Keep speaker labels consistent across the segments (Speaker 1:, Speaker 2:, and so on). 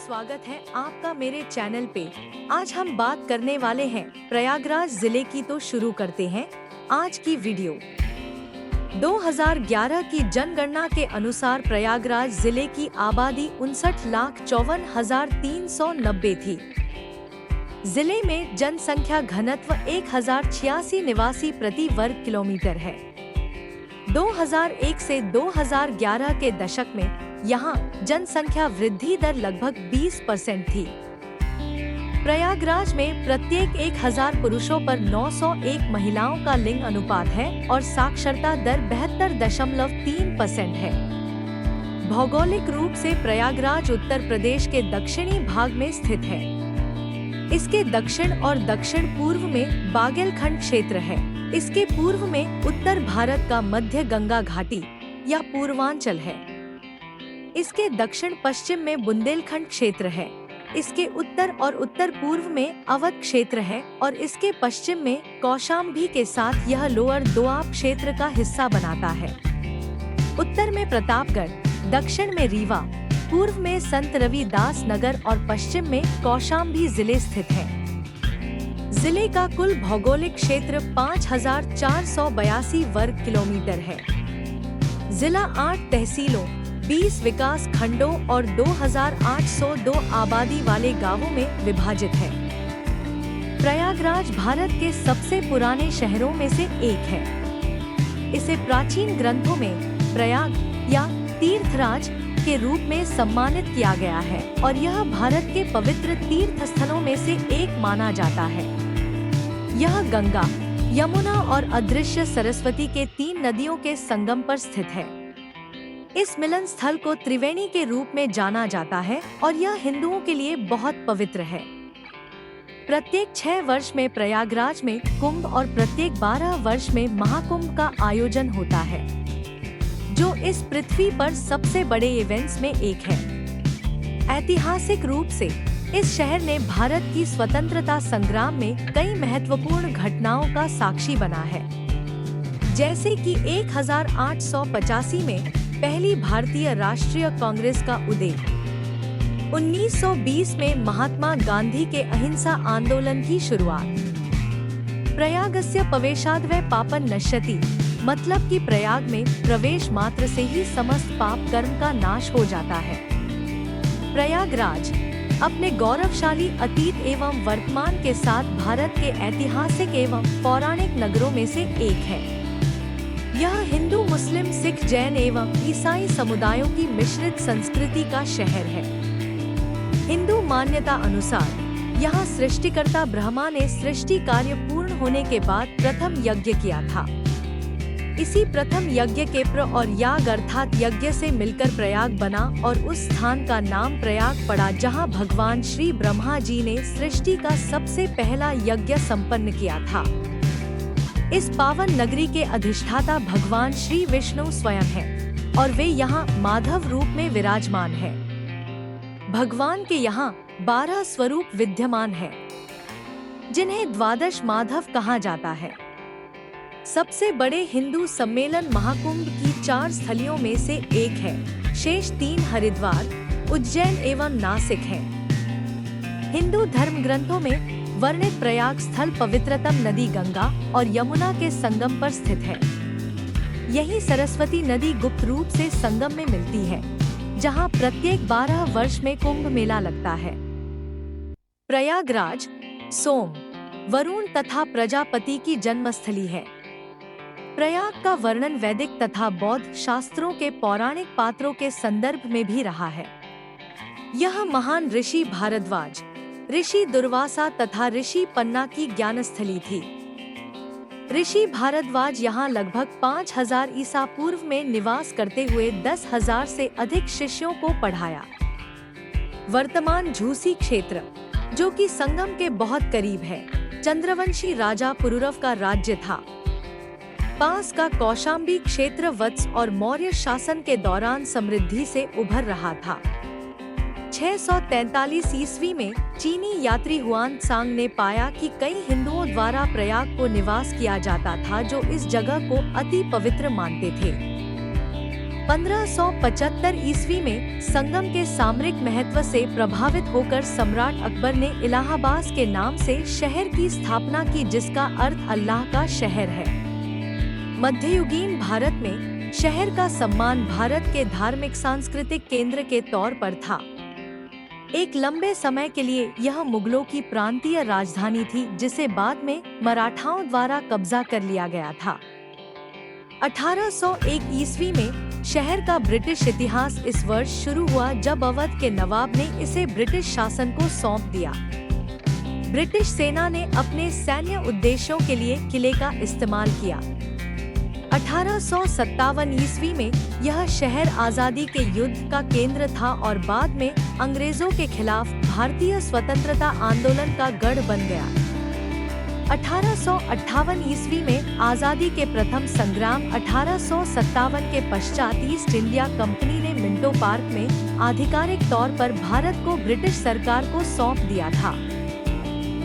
Speaker 1: स्वागत है आपका मेरे चैनल पे। आज हम बात करने वाले हैं प्रयागराज जिले की, तो शुरू करते हैं आज की वीडियो। 2011 की जनगणना के अनुसार प्रयागराज जिले की आबादी 59,54,390 थी। जिले में जनसंख्या घनत्व 1086 निवासी प्रति वर्ग किलोमीटर है। 2001 से 2011 के दशक में यहाँ जनसंख्या वृद्धि दर लगभग 20% थी। प्रयागराज में प्रत्येक 1000 पुरुषों पर 901 महिलाओं का लिंग अनुपात है और साक्षरता दर 72.3% है। भौगोलिक रूप से प्रयागराज उत्तर प्रदेश के दक्षिणी भाग में स्थित है। इसके दक्षिण और दक्षिण पूर्व में बागेलखंड क्षेत्र है। इसके पूर्व में उत्तर भारत का मध्य गंगा घाटी या पूर्वांचल है। इसके दक्षिण पश्चिम में बुंदेलखंड क्षेत्र है। इसके उत्तर और उत्तर पूर्व में अवध क्षेत्र है और इसके पश्चिम में कौशाम्बी के साथ यह लोअर दोआब क्षेत्र का हिस्सा बनाता है। उत्तर में प्रतापगढ़, दक्षिण में रीवा, पूर्व में संत रविदास नगर और पश्चिम में कौशाम्बी जिले स्थित है। जिले का कुल भौगोलिक क्षेत्र 5,482 वर्ग किलोमीटर है। जिला 8 तहसीलों, 20 विकास खंडों और 2,802 आबादी वाले गांवों में विभाजित है। प्रयागराज भारत के सबसे पुराने शहरों में से एक है। इसे प्राचीन ग्रंथों में प्रयाग या तीर्थराज के रूप में सम्मानित किया गया है और यह भारत के पवित्र तीर्थ स्थलों में से एक माना जाता है। यह गंगा, यमुना और अदृश्य सरस्वती के 3 नदियों के संगम पर स्थित है। इस मिलन स्थल को त्रिवेणी के रूप में जाना जाता है और यह हिंदुओं के लिए बहुत पवित्र है। प्रत्येक 6 वर्ष में प्रयागराज में कुंभ और प्रत्येक 12 वर्ष में महाकुंभ का आयोजन होता है, जो इस पृथ्वी पर सबसे बड़े इवेंट्स में एक है। ऐतिहासिक रूप से इस शहर ने भारत की स्वतंत्रता संग्राम में कई महत्वपूर्ण घटनाओं का साक्षी बना है, जैसे कि 1885 में पहली भारतीय राष्ट्रीय कांग्रेस का उदय, 1920 में महात्मा गांधी के अहिंसा आंदोलन की शुरुआत, प्रयागस्य प्रवेशाद्वै पापं नश्यति, मतलब कि प्रयाग में प्रवेश मात्र से ही समस्त पाप कर्म का नाश हो जाता है। प्रयागराज अपने गौरवशाली अतीत एवं वर्तमान के साथ भारत के ऐतिहासिक एवं पौराणिक नगरों में से एक है। यह हिंदू, मुस्लिम, सिख, जैन एवं ईसाई समुदायों की मिश्रित संस्कृति का शहर है। हिंदू मान्यता अनुसार यहाँ सृष्टिकर्ता ब्रह्मा ने सृष्टि कार्य पूर्ण होने के बाद प्रथम यज्ञ किया था। इसी प्रथम यज्ञ के प्र और याग अर्थात यज्ञ से मिलकर प्रयाग बना और उस स्थान का नाम प्रयाग पड़ा, जहाँ भगवान श्री ब्रह्मा जी ने सृष्टि का सबसे पहला यज्ञ संपन्न किया था। इस पावन नगरी के अधिष्ठाता भगवान श्री विष्णु स्वयं हैं और वे यहाँ माधव रूप में विराजमान है। भगवान के यहाँ 12 स्वरूप विद्यमान है, जिन्हें द्वादश माधव कहा जाता है। सबसे बड़े हिंदू सम्मेलन महाकुंभ की 4 स्थलियों में से एक है। शेष 3 हरिद्वार, उज्जैन एवं नासिक हैं। हिंदू धर्म ग्रंथों में वर्णित प्रयाग स्थल पवित्रतम नदी गंगा और यमुना के संगम पर स्थित है। यही सरस्वती नदी गुप्त रूप से संगम में मिलती है, जहां प्रत्येक 12 वर्ष में कुंभ मेला लगता है। प्रयागराज सोम, वरुण तथा प्रजापति की जन्मस्थली है। प्रयाग का वर्णन वैदिक तथा बौद्ध शास्त्रों के पौराणिक पात्रों के संदर्भ में भी रहा है। यह महान ऋषि भारद्वाज, ऋषि दुर्वासा तथा ऋषि पन्ना की ज्ञानस्थली थी। ऋषि भारद्वाज यहाँ लगभग 5000 ईसा पूर्व में निवास करते हुए 10,000 से अधिक शिष्यों को पढ़ाया। वर्तमान झूसी क्षेत्र, जो कि संगम के बहुत करीब है, चंद्रवंशी राजा पुरुरव का राज्य था। पास का कौशाम्बी क्षेत्र वत्स और मौर्य शासन के दौरान समृद्धि से उभर रहा था। 643 ईस्वी में चीनी यात्री हुआन त्सांग ने पाया कि कई हिंदुओं द्वारा प्रयाग को निवास किया जाता था, जो इस जगह को अति पवित्र मानते थे। 1575 ईस्वी में संगम के सामरिक महत्व से प्रभावित होकर सम्राट अकबर ने इलाहाबाद के नाम से शहर की स्थापना की, जिसका अर्थ अल्लाह का शहर है। मध्ययुगीन भारत में शहर का सम्मान भारत के धार्मिक सांस्कृतिक केंद्र के तौर पर था। एक लंबे समय के लिए यह मुगलों की प्रांतीय राजधानी थी, जिसे बाद में मराठाओं द्वारा कब्जा कर लिया गया था। 1801 ईस्वी में शहर का ब्रिटिश इतिहास इस वर्ष शुरू हुआ जब अवध के नवाब ने इसे ब्रिटिश शासन को सौंप दिया। ब्रिटिश सेना ने अपने सैन्य उद्देश्यों के लिए किले का इस्तेमाल किया। 1857 ईस्वी में यह शहर आजादी के युद्ध का केंद्र था और बाद में अंग्रेजों के खिलाफ भारतीय स्वतंत्रता आंदोलन का गढ़ बन गया। 1858 ईस्वी में आजादी के प्रथम संग्राम 1857 के पश्चात ईस्ट इंडिया कंपनी ने मिंटो पार्क में आधिकारिक तौर पर भारत को ब्रिटिश सरकार को सौंप दिया था।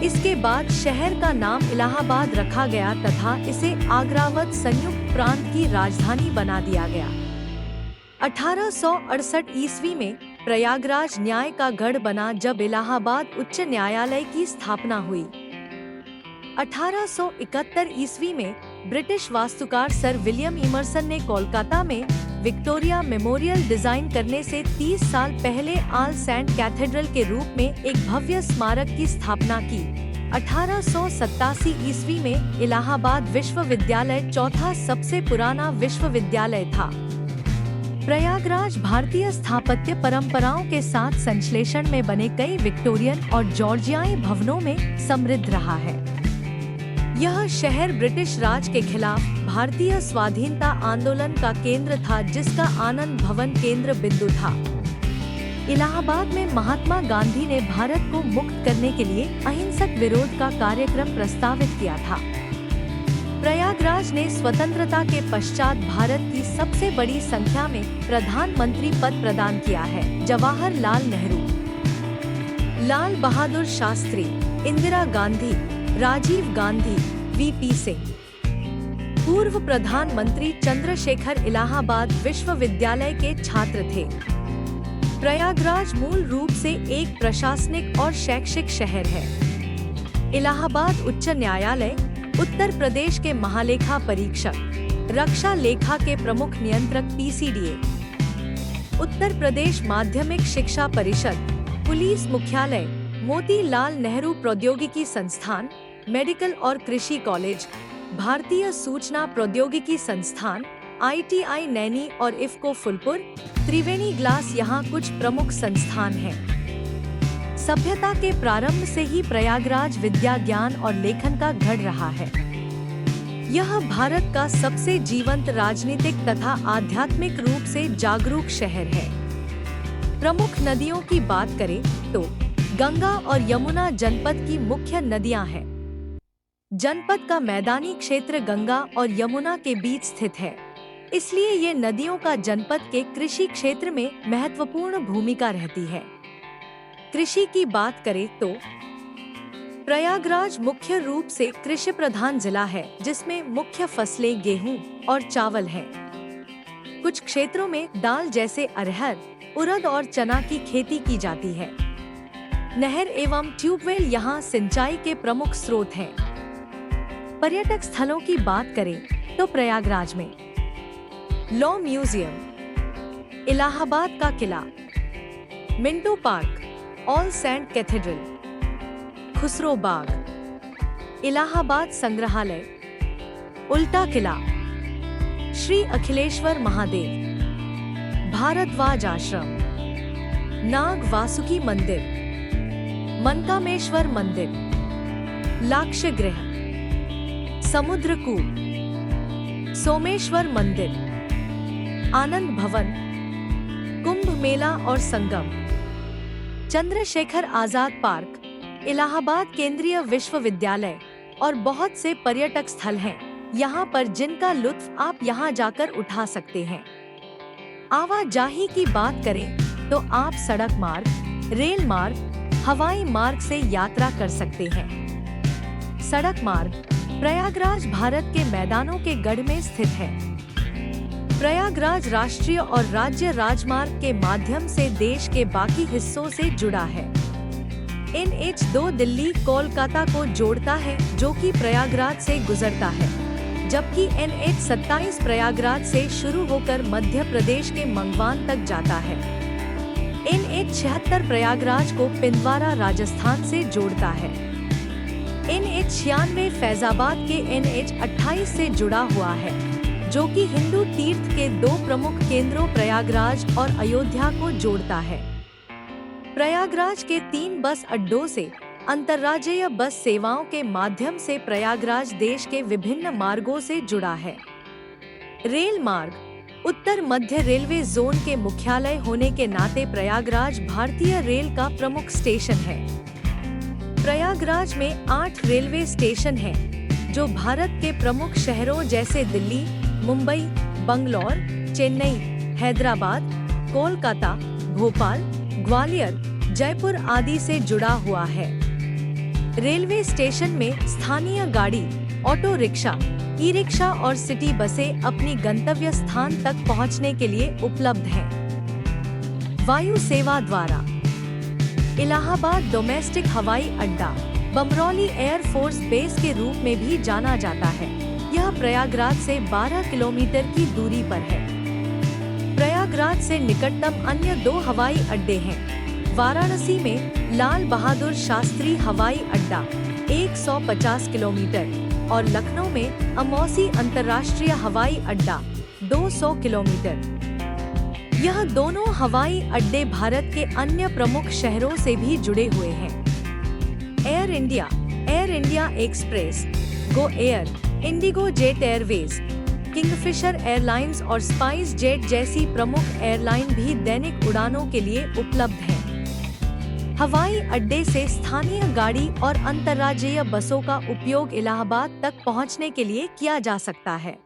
Speaker 1: इसके बाद शहर का नाम इलाहाबाद रखा गया तथा इसे आग्रावत संयुक्त प्रांत की राजधानी बना दिया गया। 1868 ईस्वी में प्रयागराज न्याय का गढ़ बना जब इलाहाबाद उच्च न्यायालय की स्थापना हुई। 1871 ईस्वी में ब्रिटिश वास्तुकार सर विलियम इमर्सन ने कोलकाता में विक्टोरिया मेमोरियल डिजाइन करने से 30 साल पहले ऑल सेंट कैथेड्रल के रूप में एक भव्य स्मारक की स्थापना की। 1887 ईस्वी में इलाहाबाद विश्वविद्यालय चौथा सबसे पुराना विश्वविद्यालय था। प्रयागराज भारतीय स्थापत्य परंपराओं के साथ संश्लेषण में बने कई विक्टोरियन और जॉर्जियाई भवनों में समृद्ध रहा है। यह शहर ब्रिटिश राज के खिलाफ भारतीय स्वाधीनता आंदोलन का केंद्र था, जिसका आनंद भवन केंद्र बिंदु था। इलाहाबाद में महात्मा गांधी ने भारत को मुक्त करने के लिए अहिंसक विरोध का कार्यक्रम प्रस्तावित किया था। प्रयागराज ने स्वतंत्रता के पश्चात भारत की सबसे बड़ी संख्या में प्रधानमंत्री पद प्रदान किया है। जवाहरलाल नेहरू, लाल बहादुर शास्त्री, इंदिरा गांधी, राजीव गांधी, वीपी सिंह, पूर्व प्रधानमंत्री चंद्रशेखर इलाहाबाद विश्वविद्यालय के छात्र थे। प्रयागराज मूल रूप से एक प्रशासनिक और शैक्षिक शहर है। इलाहाबाद उच्च न्यायालय, उत्तर प्रदेश के महालेखा परीक्षक, रक्षा लेखा के प्रमुख नियंत्रक पीसीडीए, उत्तर प्रदेश माध्यमिक शिक्षा परिषद, पुलिस मुख्यालय, मोतीलाल नेहरू प्रौद्योगिकी संस्थान, मेडिकल और कृषि कॉलेज, भारतीय सूचना प्रौद्योगिकी संस्थान, आईटीआई नैनी और इफ्को फुलपुर, त्रिवेणी ग्लास यहाँ कुछ प्रमुख संस्थान हैं। सभ्यता के प्रारंभ से ही प्रयागराज विद्या, ज्ञान और लेखन का गढ़ रहा है। यह भारत का सबसे जीवंत राजनीतिक तथा आध्यात्मिक रूप से जागरूक शहर है। प्रमुख नदियों की बात करें तो गंगा और यमुना जनपद की मुख्य नदियां हैं। जनपद का मैदानी क्षेत्र गंगा और यमुना के बीच स्थित है, इसलिए ये नदियों का जनपद के कृषि क्षेत्र में महत्वपूर्ण भूमिका रहती है। कृषि की बात करें तो प्रयागराज मुख्य रूप से कृषि प्रधान जिला है, जिसमें मुख्य फसलें गेहूं और चावल हैं। कुछ क्षेत्रों में दाल जैसे अरहर, उड़द और चना की खेती की जाती है। नहर एवं ट्यूबवेल यहाँ सिंचाई के प्रमुख स्रोत हैं। पर्यटक स्थलों की बात करें तो प्रयागराज में लॉ म्यूजियम, इलाहाबाद का किला, Minto park, all saint cathedral, Khusro Bagh, Allahabad संग्रहालय, उल्टा किला, श्री अखिलेश्वर महादेव, भारद्वाज आश्रम, नाग वासुकी मंदिर, मनकामेश्वर मंदिर, लाक्षागृह, समुद्रकूप, सोमेश्वर मंदिर, आनंद भवन, कुंभ मेला और संगम, चंद्रशेखर आजाद पार्क, इलाहाबाद केंद्रीय विश्वविद्यालय और बहुत से पर्यटक स्थल हैं यहाँ पर, जिनका लुत्फ आप यहाँ जाकर उठा सकते हैं। आवाजाही की बात करें तो आप सड़क मार्ग, रेल मार्ग, हवाई मार्ग से यात्रा कर सकते हैं। सड़क मार्ग प्रयागराज भारत के मैदानों के गढ़ में स्थित है। प्रयागराज राष्ट्रीय और राज्य राजमार्ग के माध्यम से देश के बाकी हिस्सों से जुड़ा है। NH2 दिल्ली कोलकाता को जोड़ता है, जो कि प्रयागराज से गुजरता है, जबकि NH27 प्रयागराज से शुरू होकर मध्य प्रदेश के मंगवान तक जाता है। NH76 प्रयागराज को पिंदवारा राजस्थान से जोड़ता है। NH96 फैजाबाद के NH28 से जुड़ा हुआ है, जो कि हिंदू तीर्थ के दो प्रमुख केंद्रों प्रयागराज और अयोध्या को जोड़ता है। प्रयागराज के 3 बस अड्डों से अंतर्राज्यीय बस सेवाओं के माध्यम से प्रयागराज देश के विभिन्न मार्गों से जुड़ा है। रेल मार्ग उत्तर मध्य रेलवे जोन के मुख्यालय होने के नाते प्रयागराज भारतीय रेल का प्रमुख स्टेशन है। प्रयागराज में 8 रेलवे स्टेशन हैं, जो भारत के प्रमुख शहरों जैसे दिल्ली, मुंबई, बंगलौर, चेन्नई, हैदराबाद, कोलकाता, भोपाल, ग्वालियर, जयपुर आदि से जुड़ा हुआ है। रेलवे स्टेशन में स्थानीय गाड़ी, ऑटो रिक्शा, ई रिक्शा और सिटी बसें अपनी गंतव्य स्थान तक पहुंचने के लिए उपलब्ध हैं। वायु सेवा द्वारा इलाहाबाद डोमेस्टिक हवाई अड्डा बमरौली एयरफोर्स बेस के रूप में भी जाना जाता है। यह प्रयागराज से 12 किलोमीटर की दूरी पर है। प्रयागराज से निकटतम अन्य 2 हवाई अड्डे हैं। वाराणसी में लाल बहादुर शास्त्री हवाई अड्डा 150 किलोमीटर और लखनऊ में अमौसी अंतर्राष्ट्रीय हवाई अड्डा 200 किलोमीटर। यह दोनों हवाई अड्डे भारत के अन्य प्रमुख शहरों से भी जुड़े हुए हैं। Air India express, Go Air, Indigo jet Airways, Kingfisher airlines और स्पाइस जेट जैसी प्रमुख एयरलाइन भी दैनिक उड़ानों के लिए उपलब्ध हैं। हवाई अड्डे से स्थानीय गाड़ी और अंतर्राज्यीय बसों का उपयोग इलाहाबाद तक पहुंचने के लिए किया जा सकता है।